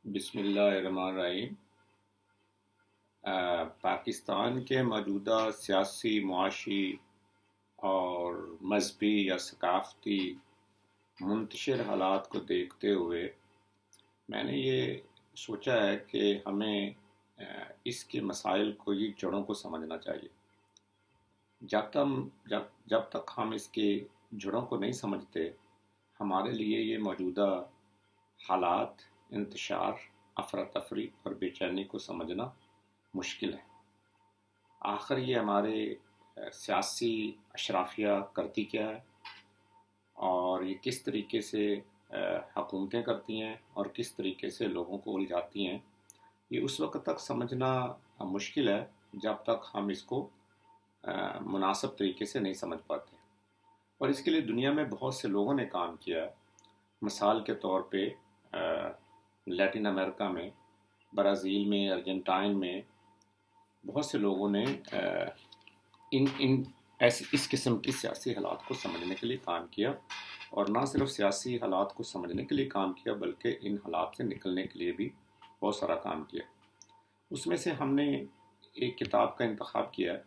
بسم اللہ الرحمن الرحیم۔ پاکستان کے موجودہ سیاسی، معاشی اور مذہبی یا ثقافتی منتشر حالات کو دیکھتے ہوئے میں نے یہ سوچا ہے کہ ہمیں اس کے مسائل کو، یہ جڑوں کو سمجھنا چاہیے۔ جب تک ہم اس کی جڑوں کو نہیں سمجھتے، ہمارے لیے یہ موجودہ حالات، انتشار، افراتفری اور بے چینی کو سمجھنا مشکل ہے۔ آخر یہ ہمارے سیاسی اشرافیہ کرتی کیا ہے، اور یہ کس طریقے سے حکومتیں کرتی ہیں اور کس طریقے سے لوگوں کو الجھاتی ہیں، یہ اس وقت تک سمجھنا مشکل ہے جب تک ہم اس کو مناسب طریقے سے نہیں سمجھ پاتے۔ اور اس کے لیے دنیا میں بہت سے لوگوں نے کام کیا ہے۔ مثال کے طور پہ لیٹن امریکہ میں، برازیل میں، ارجنٹائن میں بہت سے لوگوں نے اس قسم کی سیاسی حالات کو سمجھنے کے لیے کام کیا، اور نہ صرف سیاسی حالات کو سمجھنے کے لیے کام کیا بلکہ ان حالات سے نکلنے کے لیے بھی بہت سارا کام کیا۔ اس میں سے ہم نے ایک کتاب کا انتخاب کیا ہے،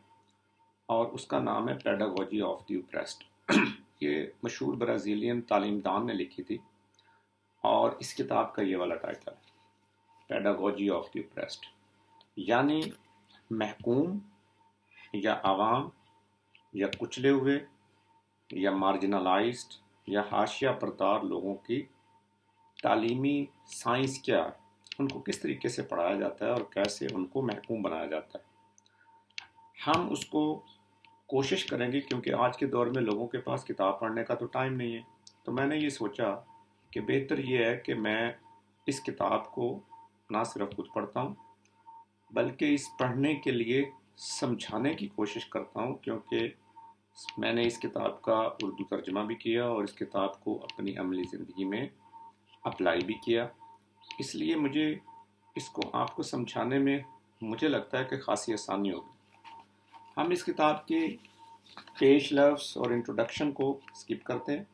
اور اس کا نام ہے پیڈاگوجی آف دی اوپریسڈ۔ یہ مشہور برازیلین تعلیم دان نے لکھی تھی، اور اس کتاب کا یہ والا ٹائٹل ہے، پیڈاگوجی آف دی اوپریسڈ، یعنی محکوم یا عوام یا کچلے ہوئے یا مارجنلائزڈ یا حاشیہ پردار لوگوں کی تعلیمی سائنس کیا ہے، ان کو کس طریقے سے پڑھایا جاتا ہے اور کیسے ان کو محکوم بنایا جاتا ہے۔ ہم اس کو کوشش کریں گے، کیونکہ آج کے دور میں لوگوں کے پاس کتاب پڑھنے کا تو ٹائم نہیں ہے، تو میں نے یہ سوچا کہ بہتر یہ ہے کہ میں اس کتاب کو نہ صرف خود پڑھتا ہوں بلکہ اس پڑھنے کے لیے سمجھانے کی کوشش کرتا ہوں، کیونکہ میں نے اس کتاب کا اردو ترجمہ بھی کیا اور اس کتاب کو اپنی عملی زندگی میں اپلائی بھی کیا۔ اس لیے مجھے اس کو آپ کو سمجھانے میں مجھے لگتا ہے کہ خاصی آسانی ہوگی۔ ہم اس کتاب کے پیش لفظ اور انٹروڈکشن کو سکپ کرتے ہیں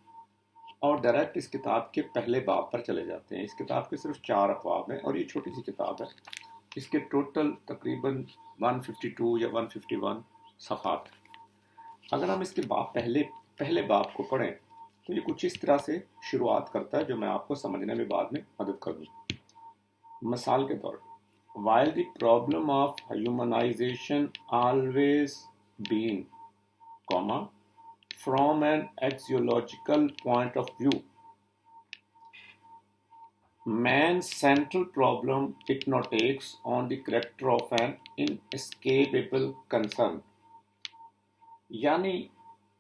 اور ڈائریکٹ اس کتاب کے پہلے باب پر چلے جاتے ہیں۔ اس کتاب کے صرف 4 ابواب ہیں اور یہ چھوٹی سی کتاب ہے۔ اس کے ٹوٹل تقریباً 152 یا 151 صفحات ہیں۔ اگر ہم اس کے پہلے باب کو پڑھیں تو یہ کچھ اس طرح سے شروعات کرتا ہے، جو میں آپ کو سمجھنے میں بعد میں مدد کروں۔ مثال کے طور پر، while the problem of humanization always been, from an axiological point of view, man's central problem it now takes on the character of an inescapable concern۔ یعنی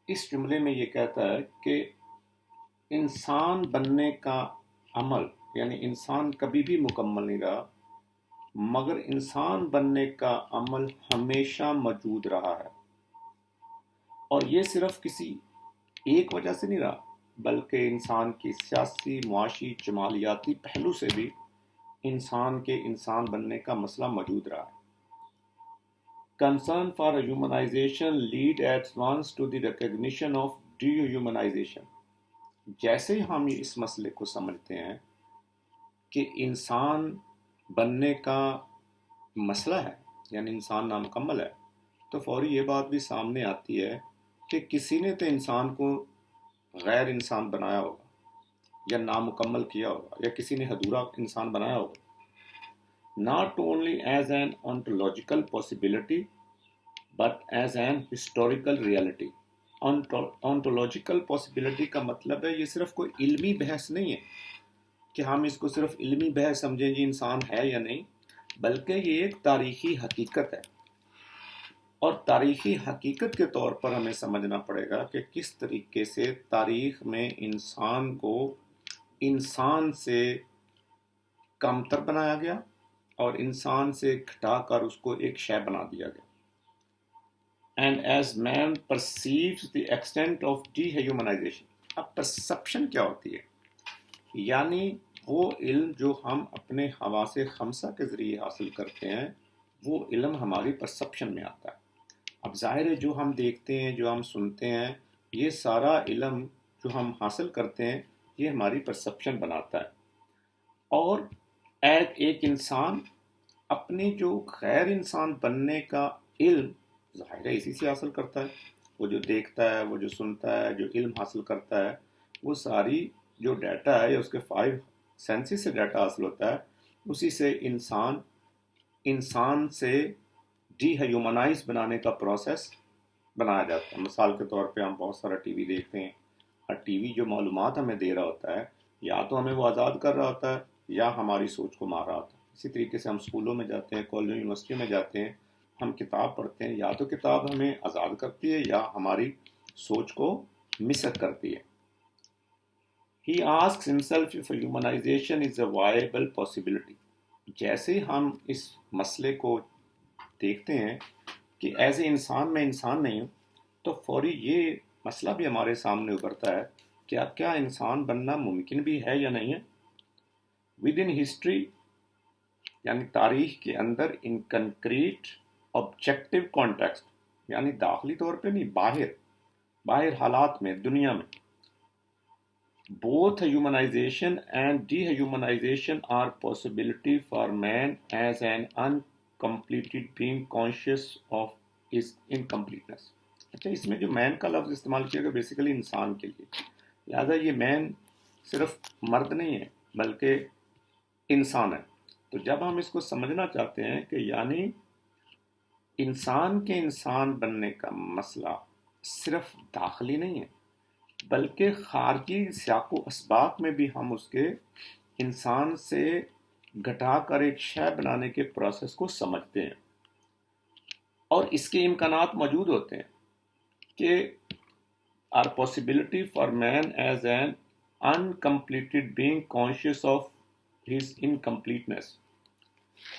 اس جملے میں یہ کہتا ہے کہ انسان بننے کا عمل، یعنی انسان کبھی بھی مکمل نہیں رہا، مگر انسان بننے کا عمل ہمیشہ موجود رہا ہے، اور یہ صرف کسی ایک وجہ سے نہیں رہا بلکہ انسان کی سیاسی، معاشی، جمالیاتی پہلو سے بھی انسان کے انسان بننے کا مسئلہ موجود رہا ہے۔ Concern for humanization lead at once to the recognition of dehumanization۔ جیسے ہی ہم اس مسئلے کو سمجھتے ہیں کہ انسان بننے کا مسئلہ ہے، یعنی انسان نامکمل ہے، تو فوری یہ بات بھی سامنے آتی ہے کہ کسی نے تو انسان کو غیر انسان بنایا ہوگا یا نامکمل کیا ہوگا، یا کسی نے ادھورا انسان بنایا ہوگا۔ Not only as an ontological possibility but as an historical reality۔ ontological possibility کا مطلب ہے یہ صرف کوئی علمی بحث نہیں ہے کہ ہم اس کو صرف علمی بحث سمجھیں جی انسان ہے یا نہیں، بلکہ یہ ایک تاریخی حقیقت ہے، اور تاریخی حقیقت کے طور پر ہمیں سمجھنا پڑے گا کہ کس طریقے سے تاریخ میں انسان کو انسان سے کمتر بنایا گیا اور انسان سے گھٹا کر اس کو ایک شے بنا دیا گیا۔ And as man perceives the extent of dehumanization۔ اب پرسپشن کیا ہوتی ہے؟ یعنی وہ علم جو ہم اپنے حواس خمسہ کے ذریعے حاصل کرتے ہیں، وہ علم ہماری پرسپشن میں آتا ہے۔ اب ظاہر ہے جو ہم دیکھتے ہیں، جو ہم سنتے ہیں، یہ سارا علم جو ہم حاصل کرتے ہیں یہ ہماری پرسپشن بناتا ہے، اور ایک انسان اپنی جو غیر انسان بننے کا علم ظاہر ہے اسی سے حاصل کرتا ہے. وہ جو دیکھتا ہے، وہ جو سنتا ہے، جو علم حاصل کرتا ہے، وہ ساری جو ڈیٹا ہے یا اس کے 5 سینسز سے ڈیٹا حاصل ہوتا ہے، اسی سے انسان سے ڈی ہیومنائز بنانے کا پروسیس بنایا جاتا ہے. مثال کے طور پہ ہم بہت سارا ٹی وی دیکھتے ہیں، اور ٹی وی جو معلومات ہمیں دے رہا ہوتا ہے، یا تو ہمیں وہ آزاد کر رہا ہوتا ہے یا ہماری سوچ کو مار رہا ہوتا ہے. اسی طریقے سے ہم اسکولوں میں جاتے ہیں، کالجوں یونیورسٹیوں میں جاتے ہیں، ہم کتاب پڑھتے ہیں، یا تو کتاب ہمیں آزاد کرتی ہے یا ہماری سوچ کو مسک کرتی ہے. He asks himself if humanization is a viable possibility. جیسے ہم اس مسئلے کو دیکھتے ہیں کہ ایز اے انسان میں انسان نہیں ہوں، تو فوری یہ مسئلہ بھی ہمارے سامنے ابھرتا ہے کہ اب کیا انسان بننا ممکن بھی ہے یا نہیں ہے. ود ان ہسٹری یعنی تاریخ کے اندر، ان کنکریٹ آبجیکٹو کانٹیکسٹ یعنی داخلی طور پہ نہیں، باہر حالات میں، دنیا میں، both humanization and dehumanization are possibility for man as an uncompleted being conscious of his incompleteness. اچھا، اس میں جو مین کا لفظ استعمال کیا گیا بیسیکلی انسان کے لیے، لہٰذا یہ مین صرف مرد نہیں ہے بلکہ انسان ہے. تو جب ہم اس کو سمجھنا چاہتے ہیں کہ یعنی انسان کے انسان بننے کا مسئلہ صرف داخلی نہیں ہے بلکہ خارجی سیاق و اسباق میں بھی ہم اس کے انسان سے گھٹا کر ایک شے بنانے کے پروسیس کو سمجھتے ہیں، اور اس کے امکانات موجود ہوتے ہیں کہ are possibility for man as an uncompleted being conscious of his incompleteness.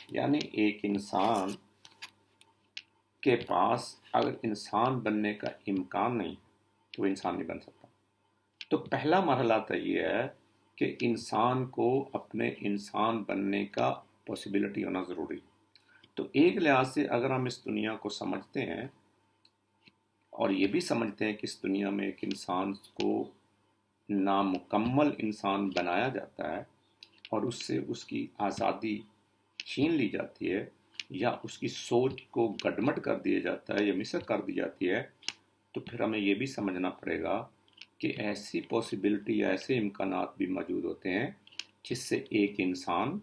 یعنی ایک انسان کے پاس اگر انسان بننے کا امکان نہیں تو وہ انسان نہیں بن سکتا. تو پہلا مرحلہ تو یہ ہے کہ انسان کو اپنے انسان بننے کا پاسبلٹی ہونا ضروری. تو ایک لحاظ سے اگر ہم اس دنیا کو سمجھتے ہیں اور یہ بھی سمجھتے ہیں کہ اس دنیا میں ایک انسان کو نامکمل انسان بنایا جاتا ہے اور اس سے اس کی آزادی چھین لی جاتی ہے یا اس کی سوچ کو گڈمٹ کر دیا جاتا ہے یا مسک کر دی جاتی ہے، تو پھر ہمیں یہ بھی سمجھنا پڑے گا کہ ایسی پاسبلٹی یا ایسے امکانات بھی موجود ہوتے ہیں جس سے ایک انسان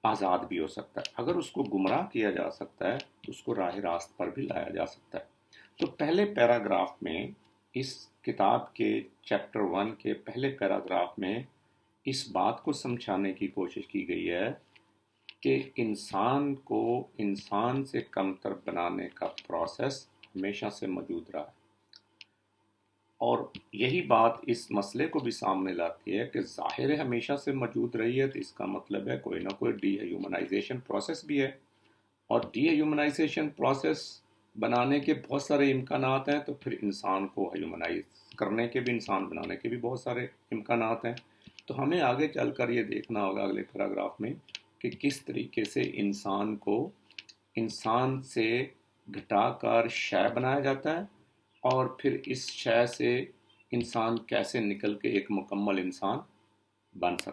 آزاد بھی ہو سکتا ہے. اگر اس کو گمراہ کیا جا سکتا ہے تو اس کو راہ راست پر بھی لایا جا سکتا ہے. تو پہلے پیراگراف میں، اس کتاب کے چیپٹر 1 کے پہلے پیراگراف میں اس بات کو سمجھانے کی کوشش کی گئی ہے کہ انسان کو انسان سے کمتر بنانے کا پروسیس ہمیشہ سے موجود رہا ہے، اور یہی بات اس مسئلے کو بھی سامنے لاتی ہے کہ ظاہر ہمیشہ سے موجود رہی ہے، تو اس کا مطلب ہے کوئی نہ کوئی ڈی ہیومنائزیشن پروسیس بھی ہے، اور ڈی ہیومنائزیشن پروسیس بنانے کے بہت سارے امکانات ہیں، تو پھر انسان کو ہیومنائز کرنے کے بھی، انسان بنانے کے بھی بہت سارے امکانات ہیں. تو ہمیں آگے چل کر یہ دیکھنا ہوگا اگلے پیراگراف میں کہ کس طریقے سے انسان کو انسان سے گھٹا کر شے بنایا جاتا ہے، اور پھر اس شے سے انسان کیسے نکل کے ایک مکمل انسان بن سکتا ہے.